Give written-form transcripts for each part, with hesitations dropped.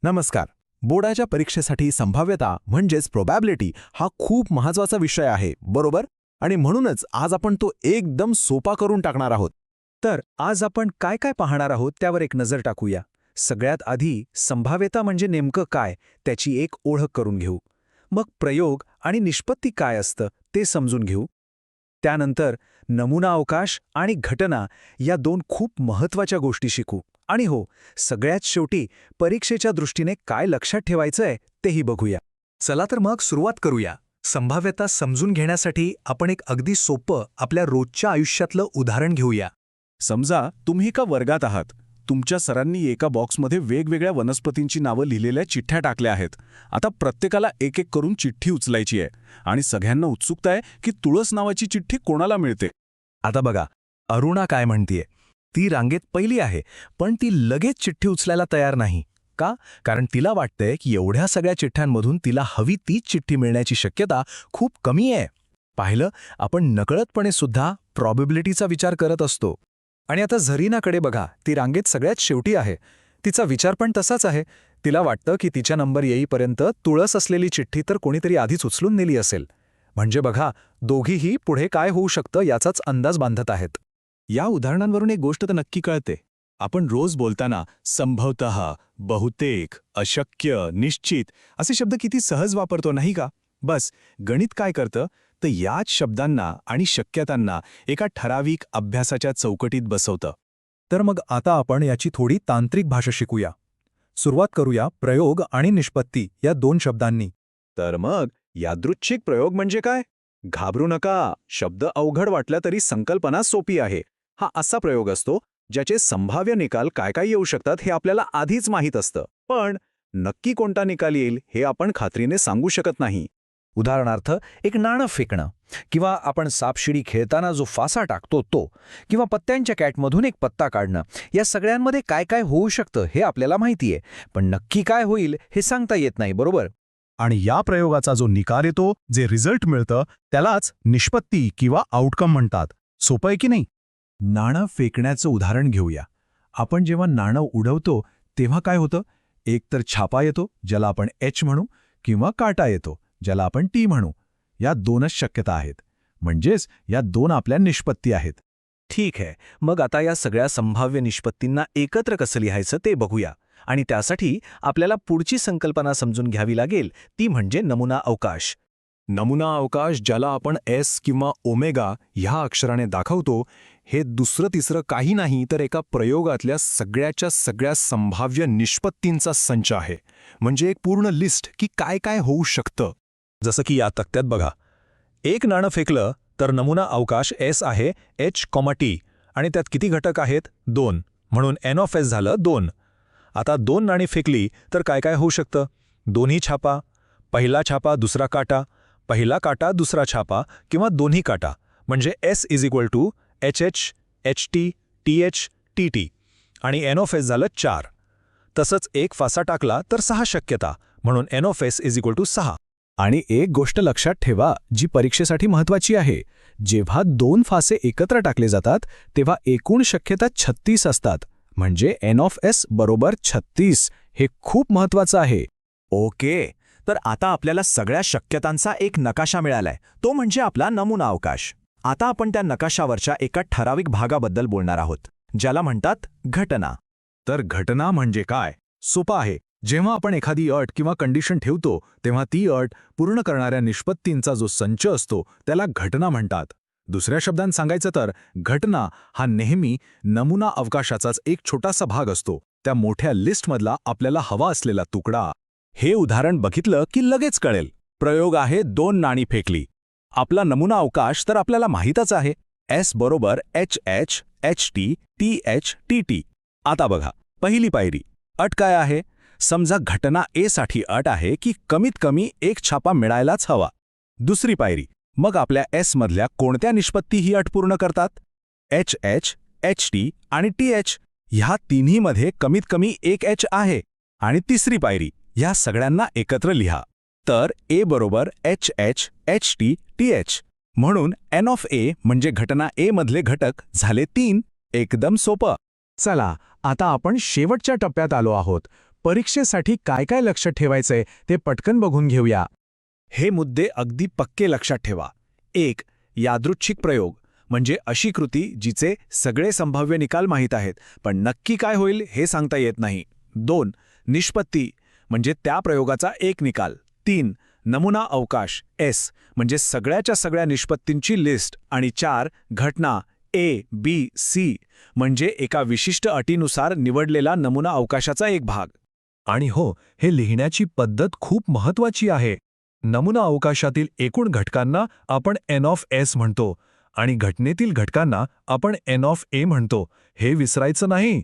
नमस्कार. बोर्डाच्या परीक्षेसाठी संभाव्यता म्हणजेच प्रोबॅबिलिटी हा खूप महत्त्वाचा विषय आहे, बरोबर? आणि म्हणूनच आज आपण तो एकदम सोपा करून टाकणार आहोत. तर आज आपण काय काय पाहणार आहोत त्यावर एक नजर टाकूया. सगळ्यात आधी संभाव्यता म्हणजे नेमकं काय त्याची एक ओळख करून घेऊ. मग प्रयोग आणि निष्पत्ती काय असतं ते समजून घेऊ. त्यानंतर नमुना अवकाश आणि घटना या दोन खूप महत्त्वाच्या गोष्टी शिकू. आणि हो, सगळ्यात शेवटी परीक्षेच्या दृष्टीने काय लक्षात ठेवायचंय तेही बघूया. चला तर मग सुरुवात करूया. संभाव्यता समजून घेण्यासाठी आपण एक अगदी सोपं आपल्या रोजच्या आयुष्यातलं उदाहरण घेऊया. समजा तुम्ही एका वर्गात आहात. तुमच्या सरांनी एका बॉक्समध्ये वेगवेगळ्या वनस्पतींची नावं लिहिलेल्या चिठ्ठ्या टाकल्या आहेत. आता प्रत्येकाला एक एक करून चिठ्ठी उचलायची आहे आणि सगळ्यांना उत्सुकता आहे की तुळस नावाची चिठ्ठी कोणाला मिळते. आता बघा, अरुणा काय म्हणतीये. ती रांगेत पहिली आहे, पण ती लगेच चिठ्ठी उचलायला तयार नाही. का? कारण तिला वाटतंय की एवढ्या सगळ्या चिठ्ठ्यांमधून तिला हवी तीच चिठ्ठी मिळण्याची शक्यता खूप कमी आहे. पाहिलं, आपण नकळतपणे सुद्धा प्रॉबिबिलिटीचा विचार करत असतो. आणि आता झरीनाकडे बघा, ती रांगेत सगळ्यात शेवटी आहे. तिचा विचार पण तसाच आहे. तिला वाटतं की तिच्या नंबर येईपर्यंत तुळस असलेली चिठ्ठी तर कोणीतरी आधीच उचलून नेली असेल. म्हणजे बघा, दोघीही पुढे काय होऊ शकतं याचाच अंदाज बांधत आहेत. या उदाहरणांवरून एक गोष्ट तर नक्की कळते. आपण रोज बोलताना संभवतः, बहुतेक, अशक्य, निश्चित असे शब्द किती सहज वापरतो नाही का? बस गणित काय करतं तर याच शब्दांना आणि शक्यतांना एका ठराविक अभ्यासाच्या चौकटीत बसवतं. तर मग आता आपण याची थोडी तांत्रिक भाषा शिकूया. सुरुवात करूया प्रयोग आणि निष्पत्ती या दोन शब्दांनी. तर मग यादृच्छिक प्रयोग म्हणजे काय? घाबरू नका, शब्द अवघड वाटला तरी संकल्पना सोपी आहे. हा असा प्रयोग असतो ज्याचे संभाव्य निकाल काय काय येऊ शकतात हे आपल्याला आधीच माहीत असतं, पण नक्की कोणता निकाल येईल हे आपण खात्रीने सांगू शकत नाही. उदाहरणार्थ, एक नाणं फेकणं, किंवा आपण सापशिडी खेळताना जो फासा टाकतो तो, किंवा पत्त्यांच्या कॅटमधून एक पत्ता काढणं, या सगळ्यांमध्ये काय काय होऊ शकतं हे आपल्याला माहितीये, पण नक्की काय होईल हे सांगता येत नाही, बरोबर? आणि या प्रयोगाचा जो निकाल येतो, जे रिझल्ट मिळतं, त्यालाच निष्पत्ती किंवा आउटकम म्हणतात. सोपं आहे की नाही? नाणं फेकण्याचं उदाहरण घेऊया. आपण जेव्हा नाणं उडवतो तेव्हा काय होतं? एक तर छापा येतो, ज्याला आपण एच म्हणू, किंवा काटा येतो, ज्याला आपण टी म्हणू. या दोनच शक्यता आहेत. म्हणजेच या दोन आपल्या निष्पत्ती आहेत. ठीक आहे, मग आता या सगळ्या संभाव्य निष्पत्तींना एकत्र कसं लिहायचं ते बघूया. आणि त्यासाठी आपल्याला पुढची संकल्पना समजून घ्यावी लागेल, ती म्हणजे नमुना अवकाश. नमुना अवकाश, ज्याला आपण एस किंवा ओमेगा ह्या अक्षराने दाखवतो, हे दुसरं तिसरं काही नाही तर एका प्रयोगातल्या सगळ्याच्या सगळ्या संभाव्य निष्पत्तींचा संच आहे. म्हणजे एक पूर्ण लिस्ट की काय काय होऊ शकतं. जसं की या तक्त्यात बघा, एक नाणं फेकलं तर नमुना अवकाश एस आहे H, आणि त्यात किती घटक आहेत? 2, म्हणून N(S) झालं 2. आता 2 नाणी फेकली तर काय काय होऊ शकतं? दोन्ही छापा, पहिला छापा दुसरा काटा, पहिला काटा दुसरा छापा, किंवा दोन्ही काटा. म्हणजे S = HH, HT, TH, TT, आणि N(S) झालं 4. तसंच एक फासा टाकला तर 6 शक्यता, म्हणून N(S) = 6. आणि एक गोष्ट लक्षात ठेवा जी परीक्षेसाठी महत्त्वाची आहे. जेव्हा 2 फासे एकत्र टाकले जातात तेव्हा एकूण शक्यता 36 असतात. म्हणजे N(S) = 36. हे खूप महत्त्वाचं आहे. ओके, तर आता आपल्याला सगळ्या शक्यतांचा एक नकाशा मिळालाय, तो म्हणजे आपला नमुना अवकाश. आता आपण त्या नकाशावरच्या एका ठराविक भागाबद्दल बोलणार आहोत, ज्याला म्हणतात घटना. तर घटना म्हणजे काय? सोपं आहे. जेव्हा आपण एखादी अट किंवा कंडिशन ठेवतो तेव्हा ती अट पूर्ण करणाऱ्या निष्पत्तींचा जो संच असतो त्याला घटना म्हणतात. दुसऱ्या शब्दांत सांगायचं तर घटना हा नेहमी नमुना अवकाशाचाच एक छोटासा भाग असतो, त्या मोठ्या लिस्टमधला आपल्याला हवा असलेला तुकडा. हे उदाहरण बघितलं की लगेच कळेल. प्रयोग आहे 2 नाणी फेकली. आपला नमुना अवकाश तर आपल्याला माहीतच आहे, S = HH, HT, TH, TT. आता बघा, पहिली पायरी. अट काय आहे? समजा घटना A साठी अट आहे की कमीत कमी एक छापा मिळायलाच हवा. दुसरी पायरी. मग आपल्या S मधल्या कोणत्या निष्पत्ती ही अट पूर्ण करतात? HH, HT आणि TH. ह्या तिन्हीमध्ये कमीत कमी एक H आहे. आणि तिसरी पायरी. ह्या सगळ्यांना एकत्र लिहा. तर A = HH, HT, TH. म्हणून N(A) म्हणजे घटना A मधले घटक झाले 3. एकदम सोपं. चला, आता आपण शेवटच्या टप्प्यात आलो आहोत. परीक्षेसाठी काय काय लक्षात ठेवायचंय ते पटकन बघून घेऊया. हे मुद्दे अगदी पक्के लक्षात ठेवा. 1. यादृच्छिक प्रयोग म्हणजे अशी कृती जिचे सगळे संभाव्य निकाल माहीत आहेत पण नक्की काय होईल हे सांगता येत नाही. 2. निष्पत्ती म्हणजे त्या प्रयोगाचा एक निकाल. 3. नमुना अवकाश एस म्हणजे सगळ्याच्या सगळ्या निष्पत्तींची लिस्ट. आणि 4. घटना ए बी सी म्हणजे एका विशिष्ट अटीनुसार निवडलेला नमुना अवकाशाचा एक भाग. आणि हो, हे लिहिण्याची पद्धत खूप महत्वाची आहे. नमुना अवकाशातील एकूण घटकांना आपण एन ऑफ एस म्हणतो आणि घटनेतील घटकांना आपण एन ऑफ ए म्हणतो. हे विसरायचं नाही.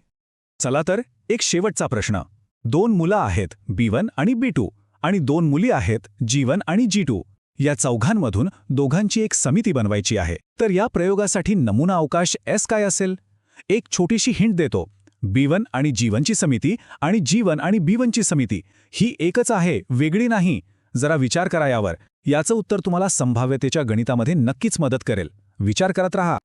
चला तर एक शेवटचा प्रश्न. 2 मुलं आहेत B1 आणि B2 आणि 2 मुली आहेत G1 आणि G2. या चौघांमधून दोघांची एक समिती बनवायची आहे. तर या प्रयोगासाठी नमुना अवकाश एस काय असेल? एक छोटीशी हिंट देतो. B1 आणि G1 ची समिती आणि G1 आणि B1 ची समिती ही एकच आहे, वेगळी नाही. जरा विचार करा यावर. याचं उत्तर तुम्हाला संभाव्यतेच्या गणितामध्ये नक्कीच मदत करेल. विचार करत रहा.